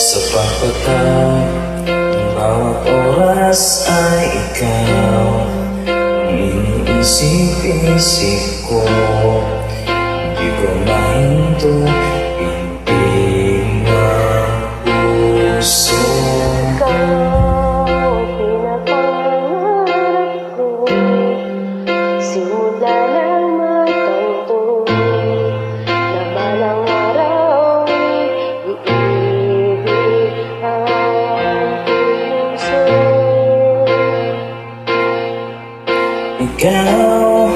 Sa pagpataw, bawat oras ay ikaw ang iniisip-isip ko. Di ko mahinto, pintig ng puso. Ikaw ang pinapangarap ko, simula ng matanto na balang araw iibig ang puso. Ikaw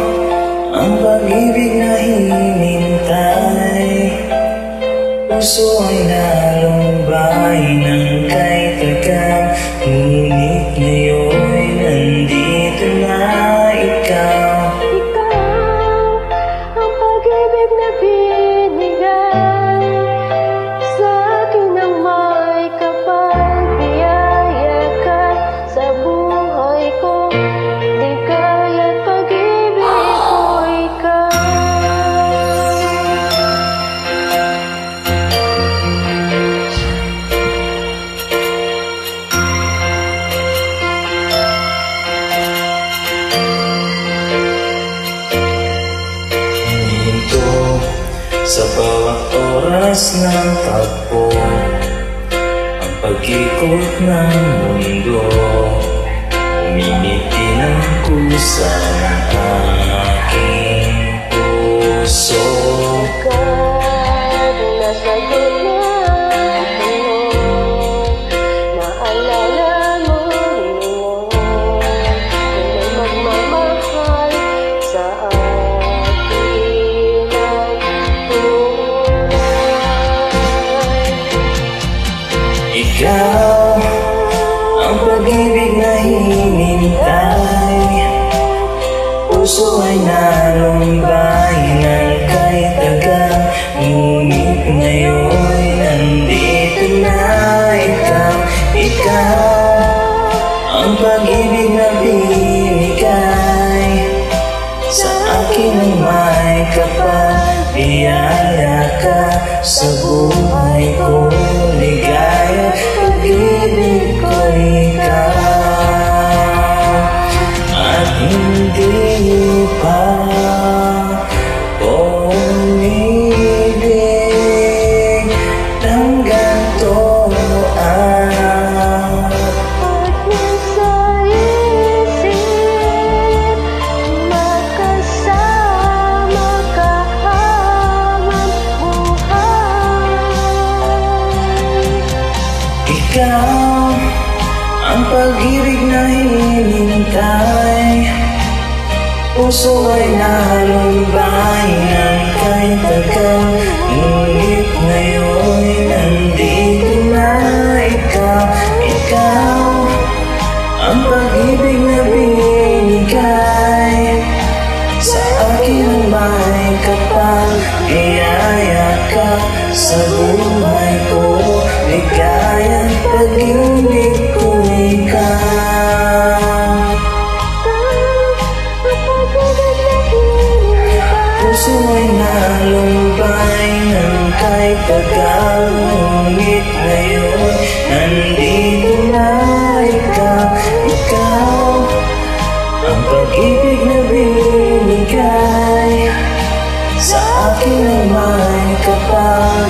ang pag-ibig na hinintay, puso ay nalumbay ng kay tagal. Ngunit ngayon'y nandito na ikaw. Ikaw ang pag-ibig na binigay sa akin ng may kapal. Biyaya ka sa buhay ko, ligaya't pag-ibig ko ikaw. Huminto sa bawat oras ng tagpo, ang pag-ikot ng mundo. Umingiti ng kusa ng aking puso. Ikaw nasagot na ang tanong, naalala mo noon kung may magmamahal sa akin ng tunay. Ikaw ang pag-ibig na hinintay, puso ay nalumbay ng kay tagal. Ngunit ngayon'y nandito na ikaw. Ikaw ang pag-ibig na binigay sa akin ng may kapal. Biyaya ka sa buhay ko, ligaya pag-ibig ko ikaw. At hindi pa umibig ng ganito At nasa isip, magkasama ka habang buhay. Ikaw ang pag-ibig na hinintay, puso ay nalumbay ng kay tagal. Ngunit ngayon'y nandito na ikaw. Ikaw ang pag-ibig na binigay sa akin ng may kapal. Biyaya ka sa buhay ko, ligaya pag-ibig ko ikaw. Puso ay nalumbay ng kay tagal. Ngunit ngayon nandito na ikaw. Ikaw ang pag-ibig na binigay sa akin ng may kapal.